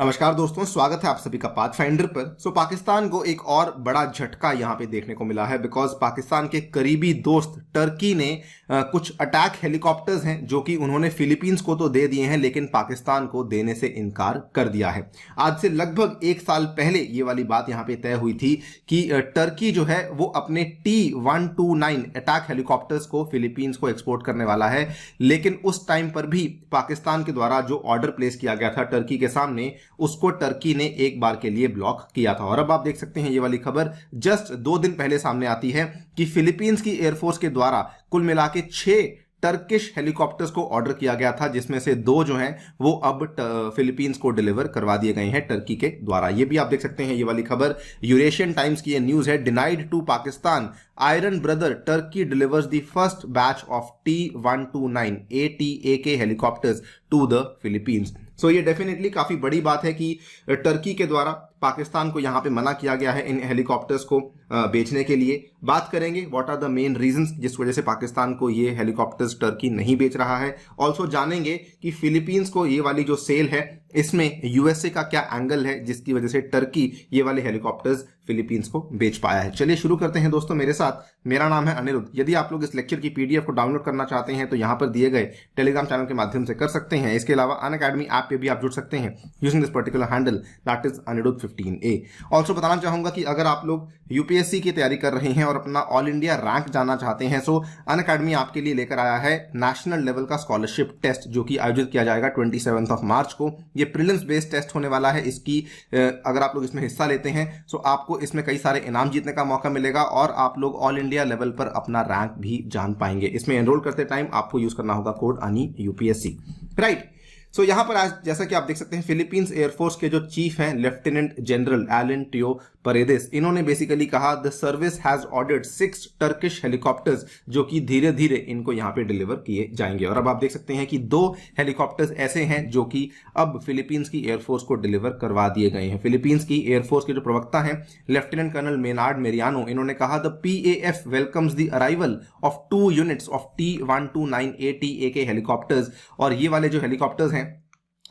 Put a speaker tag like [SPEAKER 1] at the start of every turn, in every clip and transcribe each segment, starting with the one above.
[SPEAKER 1] नमस्कार दोस्तों, स्वागत है आप सभी का पाथफाइंडर पर। पाकिस्तान को एक और बड़ा झटका यहाँ पे देखने को मिला है बिकॉज पाकिस्तान के करीबी दोस्त टर्की ने कुछ अटैक हेलीकॉप्टर्स हैं जो कि उन्होंने फिलीपींस को तो दे दिए हैं लेकिन पाकिस्तान को देने से इनकार कर दिया है। आज से लगभग एक साल पहले ये वाली बात यहाँ पे तय हुई थी कि टर्की जो है वो अपने T-129 अटैक हेलीकॉप्टर्स को फिलीपींस को एक्सपोर्ट करने वाला है, लेकिन उस टाइम पर भी पाकिस्तान के द्वारा जो ऑर्डर प्लेस किया गया था टर्की के सामने, उसको टर्की ने एक बार के लिए ब्लॉक किया था। और अब आप देख सकते हैं ये वाली खबर जस्ट 2 दिन पहले सामने आती है कि फिलीपींस की एयरफोर्स के द्वारा कुल मिला के 6 टर्किश हेलीकॉप्टर्स को ऑर्डर किया गया था, जिसमें से 2 जो हैं वो अब फिलीपींस को डिलीवर करवा दिए गए हैं टर्की के द्वारा। ये भी आप देख सकते हैं, ये वाली खबर यूरेशियन टाइम्स की ये न्यूज है। Denied to Pakistan, iron brother Turkey delivers the first batch of T-129 ATAK helicopters to the Philippines. So ये डेफिनेटली काफी बड़ी बात है कि टर्की के द्वारा पाकिस्तान को यहां पे मना किया गया है इन हेलीकॉप्टर्स को बेचने के लिए। बात करेंगे what are the main reasons जिस वजह से पाकिस्तान को ये हेलीकॉप्टर्स टर्की नहीं बेच रहा है। ऑल्सो जानेंगे कि फिलीपींस को ये वाली जो सेल है इसमें यूएसए का क्या एंगल है जिसकी वजह से टर्की ये वाले हेलीकॉप्टर्स फिलीपींस को बेच पाया है। चलिए शुरू करते हैं दोस्तों मेरे साथ। मेरा नाम है अनिरुद्ध। यदि आप लोग इस लेक्चर की पीडीएफ को डाउनलोड करना चाहते हैं तो यहां पर दिए गए टेलीग्राम चैनल के माध्यम से कर सकते हैं। इसके अलावा अनअकैडमी ऐप पे भी आप जुड़ सकते हैं using this particular handle, that is Anirudh15A। Also बताना चाहूंगा कि अगर आप लोग यूपीएससी की तैयारी कर रहे हैं और अपना ऑल इंडिया रैंक जानना चाहते हैं सो अनअकैडमी आपके लिए लेकर आया है नेशनल लेवल का स्कॉलरशिप टेस्ट जो कि आयोजित किया जाएगा 27 मार्च को। ये प्रीलिम्स बेस्ड टेस्ट होने वाला है। इसकी अगर आप लोग इसमें हिस्सा लेते हैं सो आपको इसमें कई सारे इनाम जीतने का मौका मिलेगा और आप लोग ऑल इंडिया लेवल पर अपना रैंक भी जान पाएंगे। इसमें एनरोल करते टाइम आपको यूज करना होगा कोड ANIUPSC, राइट। सो यहां पर आज जैसा कि आप देख सकते हैं फिलीपींस एयरफोर्स के जो चीफ हैं लेफ्टिनेंट जनरल एलन टियो परेदेस, इन्होंने बेसिकली कहा the service has ordered 6 Turkish helicopters जो कि धीरे धीरे इनको यहां पे डिलीवर किए जाएंगे। और अब आप देख सकते हैं कि 2 हेलीकॉप्टर्स ऐसे हैं जो कि अब फिलीपींस की एयरफोर्स को डिलीवर करवा दिए गए हैं। फिलीपींस की एयरफोर्स के जो प्रवक्ता हैं लेफ्टिनेंट कर्नल मेनार्ड मेरियानो, इन्होंने कहा the PAF welcomes the arrival of 2 units of T-129 ATAK helicopters. और ये वाले जो हेलीकॉप्टर्स हैं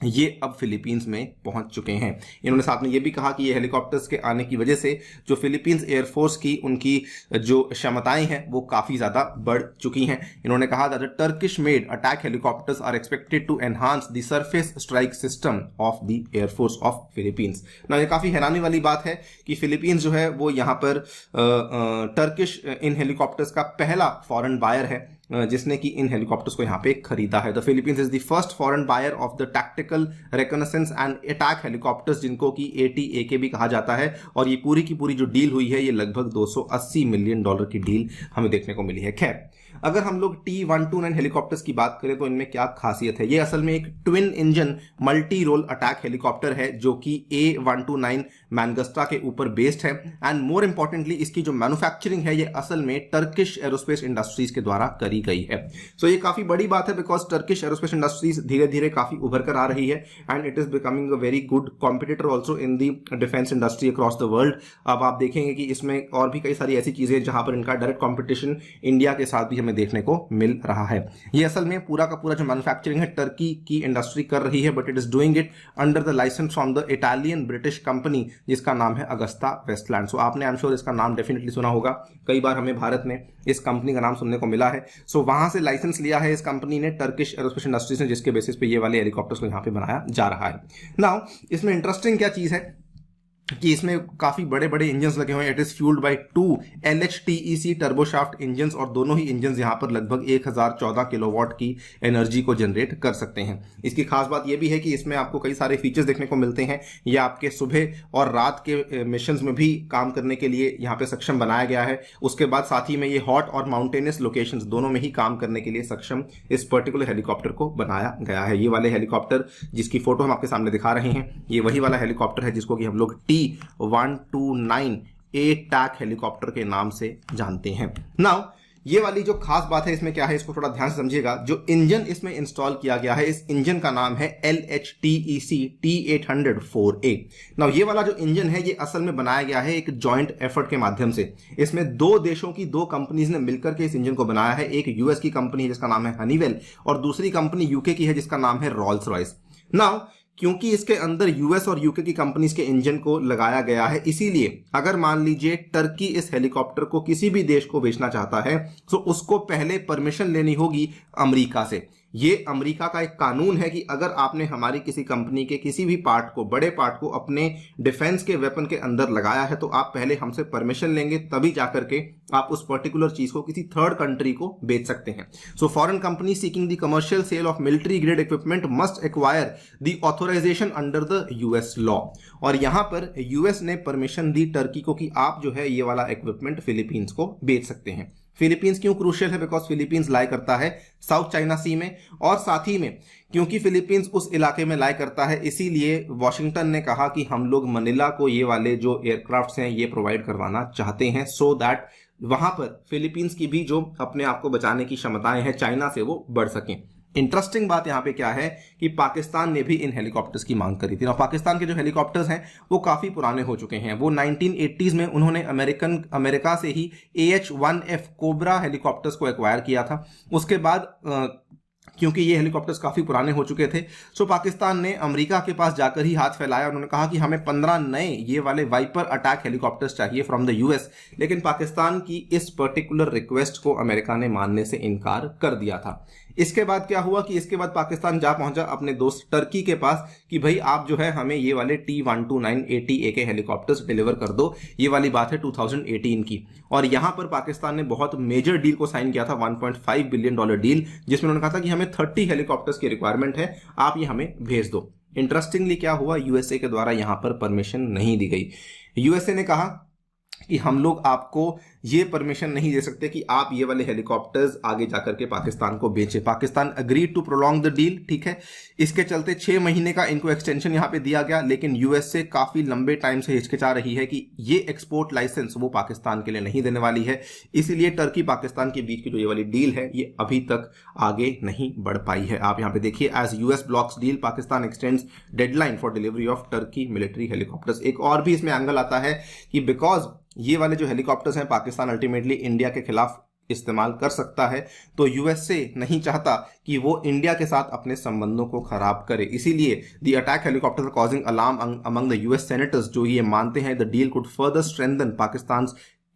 [SPEAKER 1] ये अब फिलीपींस में पहुंच चुके हैं। इन्होंने साथ में ये भी कहा कि ये हेलीकॉप्टर्स के आने की वजह से जो फिलीपींस एयरफोर्स की उनकी जो क्षमताएं हैं वो काफी ज्यादा बढ़ चुकी हैं। इन्होंने कहा that the Turkish made attack helicopters are expected to enhance the surface strike system of the air force of Philippines. ना ये काफी हैरानी वाली बात है कि फिलीपींस जो है वो यहाँ पर टर्किश इन हेलीकॉप्टर्स का पहला फॉरेन बायर है जिसने कि इन हेलीकॉप्टर्स को यहाँ पे खरीदा है। The Philippines is the first foreign buyer of the tactical reconnaissance and attack helicopters जिनको कि ATAK भी कहा जाता है। और ये पूरी की पूरी जो डील हुई है ये लगभग $280 मिलियन की डील हमें देखने को मिली है। खैर, अगर हम लोग T-129 हेलीकॉप्टर्स की बात करें तो इनमें क्या खासियत है। ये असल में एक twin engine multi role attack helicopter है जो कि A-129 मैनगस्टा के ऊपर बेस्ड है। एंड मोर इंपॉर्टेंटली इसकी जो मैन्युफैक्चरिंग है ये असल में टर्किश एरोस्पेस इंडस्ट्रीज के द्वारा करी गई है। सो ये काफी बड़ी बात है बिकॉज टर्किश एरोस्पेस इंडस्ट्रीज धीरे धीरे काफी उभर कर आ रही है and it is becoming a very good competitor also in the defence industry across the world. अब आप देखेंगे कि इसमें और भी कई सारी ऐसी चीजें जहां पर इनका डायरेक्ट कॉम्पिटिशन इंडिया के साथ भी हमें देखने को मिल रहा है। ये असल में पूरा का पूरा जो मैन्युफैक्चरिंग है टर्की की इंडस्ट्री कर रही है, but it is doing it under the licence from the Italian British company जिसका नाम है अगस्ता वेस्टलैंड। सो आपने आई एम श्योर इसका नाम डेफिनेटली सुना होगा, कई बार हमें भारत में इस कंपनी का नाम सुनने को मिला है। सो वहां से लाइसेंस लिया है इस कंपनी ने टर्किश एरोस्पेस इंडस्ट्रीज ने, जिसके बेसिस पे ये वाले हेलीकॉप्टर्स को यहाँ पे बनाया जा रहा है। नाउ इसमें इंटरेस्टिंग क्या चीज है कि इसमें काफी बड़े बड़े इंजन्स लगे हुए हैं। It is fuelled by 2 LHTEC turboshaft engines और दोनों ही इंजन्स यहां पर लगभग 1014 किलोवाट की एनर्जी को जनरेट कर सकते हैं। इसकी खास बात यह भी है कि इसमें आपको कई सारे फीचर्स देखने को मिलते हैं। यह आपके सुबह और रात के मिशंस में भी काम करने के लिए यहाँ पे सक्षम बनाया गया है। उसके बाद साथ ही में ये हॉट और माउंटेनियस लोकेशंस दोनों में ही काम करने के लिए सक्षम इस पर्टिकुलर हेलीकॉप्टर को बनाया गया है। ये वाले हेलीकॉप्टर जिसकी फोटो हम आपके सामने दिखा रहे हैं ये वही वाला हेलीकॉप्टर है जिसको कि हम लोग T-129 ATAK हेलीकॉप्टर के नाम से जानते हैं। नाउ ये वाली जो खास बात है इसमें क्या है इसको थोड़ा ध्यान से समझिएगा। जो इंजन इसमें इंस्टॉल किया गया है इस इंजन का नाम है LHTEC T800-4A। नाउ ये वाला जो इंजन है ये असल में बनाया गया है एक जॉइंट एफर्ट के माध्यम से। इसमें 2 देशों की 2 कंपनीज ने मिलकर के इस इंजन को बनाया है। एक यूएस की कंपनी है जिसका नाम है हनीवेल और दूसरी कंपनी यूके की है जिसका नाम है रॉल्स रॉयस। नाउ क्योंकि इसके अंदर यूएस और यूके की कंपनीज के इंजन को लगाया गया है, इसीलिए अगर मान लीजिए टर्की इस हेलीकॉप्टर को किसी भी देश को बेचना चाहता है तो उसको पहले परमिशन लेनी होगी अमेरिका से। ये अमेरिका का एक कानून है कि अगर आपने हमारी किसी कंपनी के किसी भी पार्ट को, बड़े पार्ट को अपने डिफेंस के वेपन के अंदर लगाया है तो आप पहले हमसे परमिशन लेंगे, तभी जाकर के आप उस पर्टिकुलर चीज को किसी थर्ड कंट्री को बेच सकते हैं। So foreign company seeking the commercial sale of military grade equipment must acquire the authorization under the US law. और यहां पर यूएस ने परमिशन दी टर्की को कि आप जो है ये वाला इक्विपमेंट फिलीपींस को बेच सकते हैं। फिलीपींस क्यों क्रूशियल है? बिकॉज फिलीपींस लाई करता है साउथ चाइना सी में, और साथ ही में क्योंकि फिलीपींस उस इलाके में लाई करता है, इसीलिए वॉशिंगटन ने कहा कि हम लोग मनीला को ये वाले जो एयरक्राफ्ट्स हैं ये प्रोवाइड करवाना चाहते हैं, सो दैट वहां पर फिलीपींस की भी जो अपने आप को बचाने की क्षमताएं हैं चाइना से वो बढ़ सकें। इंटरेस्टिंग बात यहां पे क्या है कि पाकिस्तान ने भी इन हेलीकॉप्टर्स की मांग करी थी। और पाकिस्तान के जो हेलीकॉप्टर्स हैं वो काफी पुराने हो चुके हैं। वो 1980s में उन्होंने अमेरिका से ही AH-1F कोबरा हेलीकॉप्टर्स को एक्वायर किया था। उसके बाद क्योंकि ये हेलीकॉप्टर्स काफी पुराने हो चुके थे, सो पाकिस्तान ने अमेरिका के पास जाकर ही हाथ फैलाया। उन्होंने कहा कि हमें 15 नए ये वाले वाइपर अटैक हेलीकॉप्टर्स चाहिए फ्रॉम द यूएस। लेकिन पाकिस्तान की इस पर्टिकुलर रिक्वेस्ट को अमेरिका ने मानने से इनकार कर दिया था। इसके बाद क्या हुआ कि इसके बाद पाकिस्तान जा पहुंचा अपने दोस्त टर्की के पास कि भाई आप जो है हमें ये वाले T-129 ATA के हेलीकॉप्टर्स डिलीवर कर दो। ये वाली बात है 2018 की। और यहां पर पाकिस्तान ने बहुत मेजर डील को साइन किया था, $1.5 बिलियन डील, जिसमें उन्होंने कहा था कि हमें 30 हेलीकॉप्टर्स की रिक्वायरमेंट है, आप ये हमें भेज दो। इंटरेस्टिंगली क्या हुआ, यूएसए के द्वारा यहां पर परमिशन नहीं दी गई। यूएसए ने कहा कि हम लोग आपको ये परमिशन नहीं दे सकते कि आप ये वाले हेलीकॉप्टर्स आगे जाकर के पाकिस्तान को बेचें। Pakistan agreed to prolong the deal, ठीक है। इसके चलते 6 महीने का इनको एक्सटेंशन यहां पे दिया गया, लेकिन यूएसए काफी लंबे टाइम से हिचकिचा रही है कि ये एक्सपोर्ट लाइसेंस वो पाकिस्तान के लिए नहीं देने वाली है। इसीलिए टर्की पाकिस्तान के बीच की जो ये वाली डील है ये अभी तक आगे नहीं बढ़ पाई है। आप यहां पे देखिए, as US blocks deal Pakistan extends deadline for delivery of Turkey military helicopters. एक और भी इसमें एंगल आता है कि बिकॉज ये वाले जो हेलीकॉप्टर्स हैं पाकिस्तान अल्टीमेटली इंडिया के खिलाफ इस्तेमाल कर सकता है, तो यूएसए नहीं चाहता कि वो इंडिया के साथ अपने संबंधों को खराब करे। इसीलिए the attack helicopters are causing alarm among the US senators, जो ये मानते हैं the deal could further strengthen Pakistan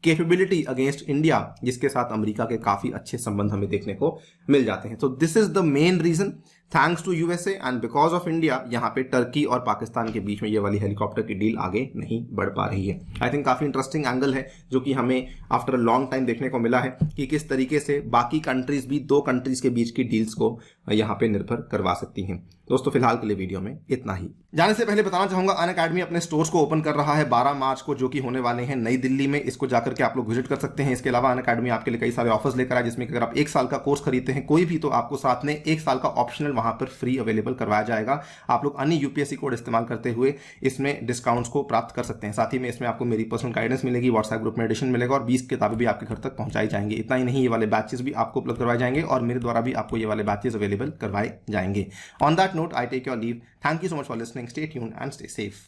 [SPEAKER 1] capability against India, जिसके साथ अमेरिका के काफी अच्छे संबंध हमें देखने को मिल जाते हैं। तो this is the main reason, thanks to USA and because of India, यहाँ पे टर्की और पाकिस्तान के बीच में ये वाली हेलीकॉप्टर की डील आगे नहीं बढ़ पा रही है। आई थिंक काफी इंटरेस्टिंग एंगल है जो कि हमें आफ्टर अ लॉन्ग टाइम देखने को मिला है कि किस तरीके से बाकी कंट्रीज भी 2 कंट्रीज के बीच की डील्स को यहाँ पे निर्भर करवा सकती हैं। दोस्तों फिलहाल के लिए वीडियो में इतना ही। जाने से पहले बताना चाहूंगा, अनअकैडमी अपने स्टोर्स को ओपन कर रहा है 12 मार्च को, जो कि होने वाले हैं नई दिल्ली में। इसको जाकर के आप लोग विजिट कर सकते हैं। इसके अलावा अनअकैडमी आपके लिए कई सारे ऑफर्स लेकर आए, जिसमें अगर आप 1 साल का कोर्स खरीदते हैं कोई भी, तो आपको साथ में 1 साल का ऑप्शनल वहां पर फ्री अवेलेबल करवाया जाएगा। आप लोग अन्य यूपीएससी कोड इस्तेमाल करते हुए इसमें डिस्काउंट्स को प्राप्त कर सकते हैं। साथ ही में इसमें आपको मेरी पर्सनल गाइडेंस मिलेगी, व्हाट्सएप ग्रुप में एडिशन मिलेगा और 20 किताबें भी आपके घर तक पहुंचाई जाएंगी। इतना ही नहीं, ये वाले बैचेस भी आपको उपलब्ध करवाए जाएंगे और मेरे द्वारा भी आपको ये वाले बैचेस अवेलेबल करवाए जाएंगे। On that note, I take your leave. Thank you so much for listening. Stay tuned and stay safe.